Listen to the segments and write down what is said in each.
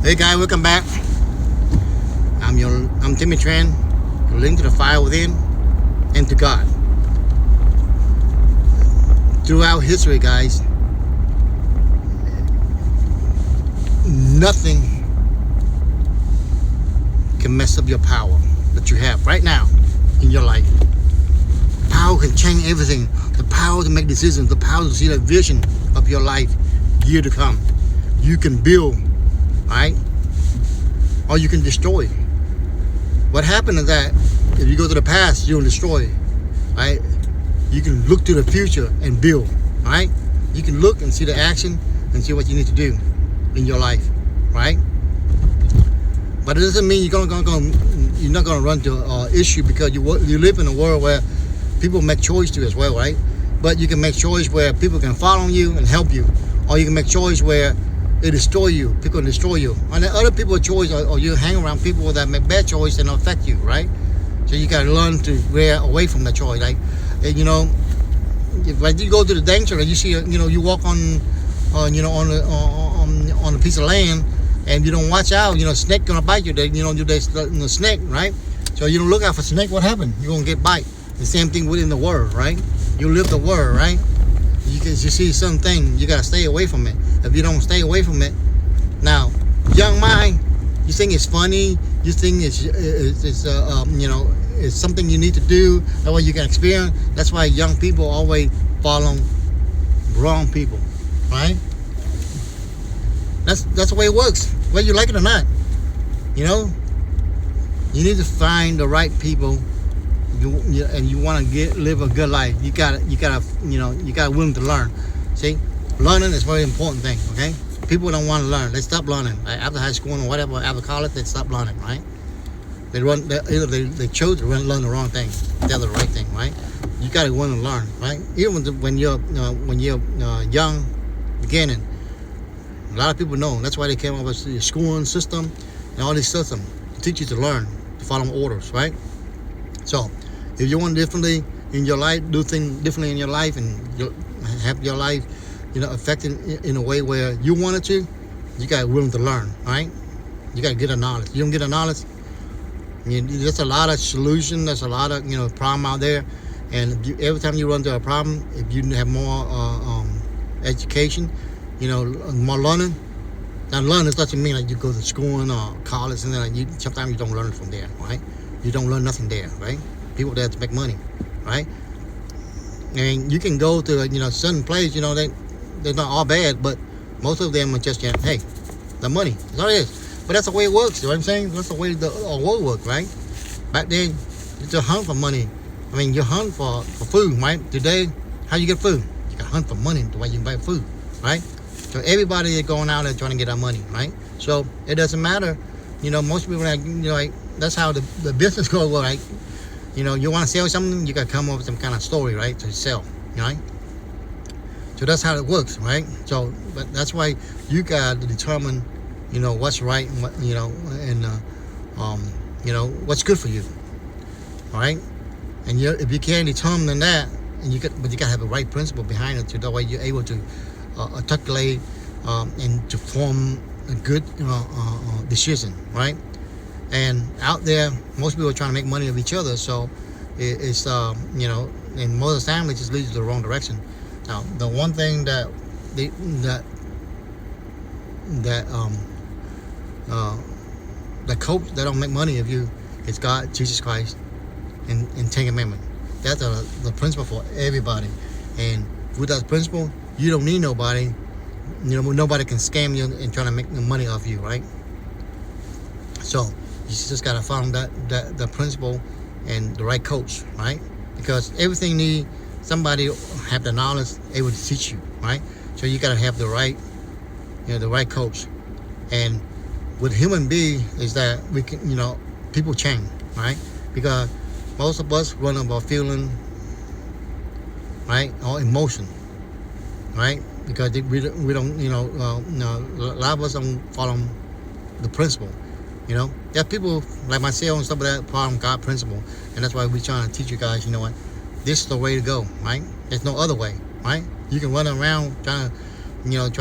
Hey guys, welcome back. I'm Timmy Tran. You're linked to the fire within and to God. Throughout history, guys, nothing can mess up your power that you have right now in your life. Power can change everything. The power to make decisions, the power to see the vision of your life year to come. You can build, right? Or you can destroy. What happened is that if you go to the past, you'll destroy, right? You can look to the future and build, right? You can look and see the action and see what you need to do in your life, right? But it doesn't mean you're not gonna run to issue because you live in a world where people make choice to as well, right? But you can make choice where people can follow you and help you, or you can make choice where it destroy you. People can destroy you. And then other people's choice, or you hang around people that make bad choice and affect you, right? So you gotta learn to veer away from the choice. Like, you know, if you go to the danger and you see, you walk on a piece of land and you don't watch out, snake gonna bite you. The snake, right? So you don't look out for snake. What happened? You're gonna get bite. The same thing within the world, right? You live the world, right? You see something, you gotta stay away from it. If you don't stay away from it, now, young mind, you think it's funny, you think it's something you need to do, that way you can experience. That's why young people always follow wrong people, right? That's the way it works, whether you like it or not. You need to find the right people. And you want to live a good life. You gotta willing to learn. See, learning is a very important thing. Okay, people don't want to learn. They stop learning after high school or whatever, after college. They stop learning, right? They chose to learn the wrong thing instead of the right thing, right? You gotta want to learn, right? Even when you're young, beginning. A lot of people know. That's why they came up with the schooling system and all this system to teach you to learn, to follow orders, right? So, if you want differently in your life, do things differently in your life, and have your life, affected in a way where you want it to, you got to be willing to learn, right? You got to get the knowledge. You don't get the knowledge, there's a lot of solution. There's a lot of problem out there, and every time you run into a problem, if you have more education, more learning. Now, learning doesn't mean like you go to school or college, and then sometimes you don't learn it from there, right? You don't learn nothing there, right? People there to make money, right? And you can go to certain place, they're not all bad, but most of them are just hey, the money. That's all it is. But that's the way it works. You know what I'm saying? That's the way the world works, right? Back then, you just hunt for money. I mean, you hunt for food, right? Today, how you get food? You can hunt for money the way you buy food, right? So everybody is going out there trying to get our money, right? So it doesn't matter. Most people like that's how the business goes, right? You want to sell something, you got to come up with some kind of story, right, to sell, right? So that's how it works, right? So, but that's why you got to determine, what's right and what, what's good for you, all right? And if you can't determine that, but you got to have the right principle behind it, so that way you're able to articulate and to form a good decision, right? And out there, most people are trying to make money of each other, so it's and most of the time it just leads you to the wrong direction. Now, the one thing that coach that don't make money of you is God, Jesus Christ, and Ten Commandments. That's the principle for everybody. And with that principle, you don't need nobody. Nobody can scam you and try to make money off you, right? So you just gotta find the principle and the right coach, right? Because everything needs somebody have the knowledge able to teach you, right? So you gotta have the right coach. And with human being is that we can, people change, right? Because most of us run about feeling, right, or emotion, right? Because we don't, a lot of us don't follow the principle. There are people like myself and stuff like that follow God principle, and that's why we're trying to teach you guys. This is the way to go, right? There's no other way, right? You can run around trying to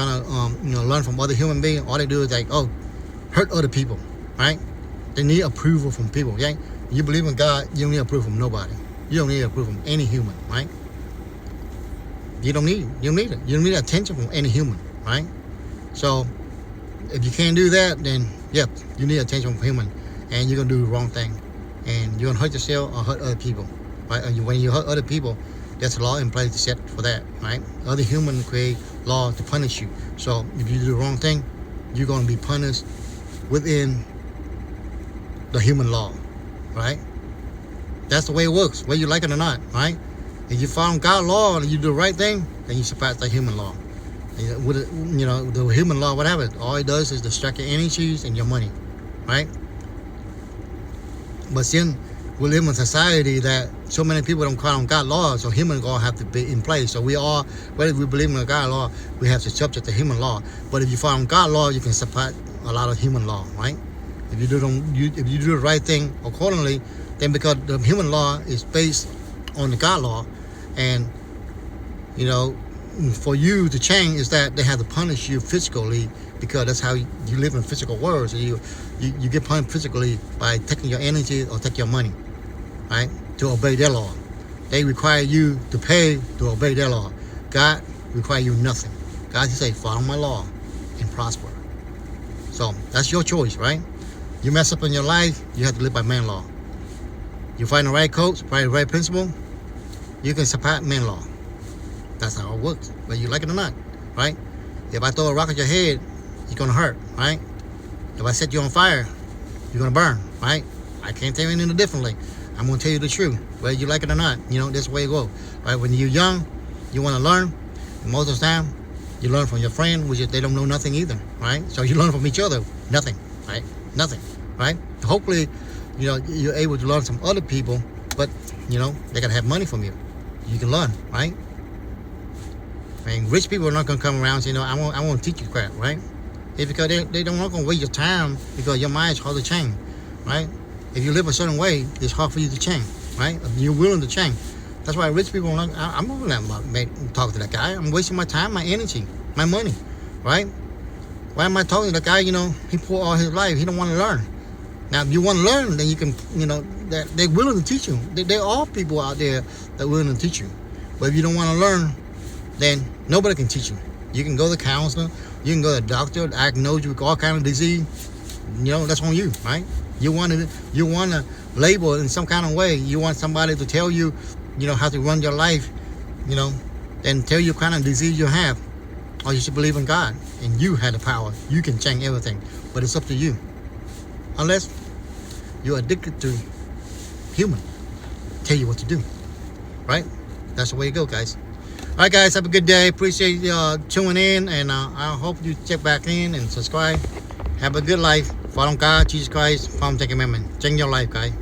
learn from other human beings. All they do is like, oh, hurt other people, right? They need approval from people, okay? You believe in God, you don't need approval from nobody. You don't need approval from any human, right? You don't need it. You don't need attention from any human, right? So if you can't do that, then yep, you need attention from human, and you're gonna do the wrong thing, and you're gonna hurt yourself or hurt other people, right? And when you hurt other people, there's a law in place to set for that, right? Other humans create law to punish you. So if you do the wrong thing, you're gonna be punished within the human law, right? That's the way it works, whether you like it or not, right? If you follow God's law and you do the right thing, then you surpass the human law. And with the human law, whatever, all it does is distract your energies and your money, right? But then we live in a society that so many people don't call on God's law, so human law have to be in place. So we all, whether we believe in God's law, we have to subject to human law. But if you follow God's law, you can surpass a lot of human law, right? If you do the right thing accordingly, then because the human law is based on the God law, and for you to change is that they have to punish you physically, because that's how you live in physical world. So you get punished physically by taking your energy or take your money, right? To obey their law. They require you to pay to obey their law. God require you nothing. God just say, follow my law and prosper. So that's your choice, right? You mess up in your life, you have to live by man law. You find the right coach, find the right principle, you can surpass man law. That's how it works, whether you like it or not, right? If I throw a rock at your head, it's gonna hurt, right? If I set you on fire, you're gonna burn, right? I can't tell you anything differently. I'm gonna tell you the truth, whether you like it or not. This way it goes, right? When you're young, you wanna learn, and most of the time, you learn from your friend, which is they don't know nothing either, right? So you learn from each other, nothing, right? Nothing, right? Hopefully, you're able to learn from other people, but they gotta have money from you. You can learn, right? I mean, rich people are not gonna come around and say, I want to teach you crap, right? It's because they don't want to waste your time, because your mind is hard to change, right? If you live a certain way, it's hard for you to change, right? If you're willing to change. That's why rich people are not. I'm not gonna talk to that guy. I'm wasting my time, my energy, my money, right? Why am I talking to that guy? He poured all his life. He don't want to learn. Now, if you want to learn, then you can, they're willing to teach you. There are people out there that are willing to teach you. But if you don't want to learn, then nobody can teach you. You can go to the counselor, you can go to the doctor, diagnose you with all kind of disease. That's on you, right? You want to label it in some kind of way. You want somebody to tell you, how to run your life, and tell you what kind of disease you have. Or you should believe in God, and you have the power. You can change everything, but it's up to you. Unless you're addicted to human, tell you what to do, right? That's the way you go, guys. All right, guys, have a good day. Appreciate you tuning in, and I hope you check back in and subscribe. Have a good life. Follow God, Jesus Christ, follow Ten Commandments. Change your life, guys.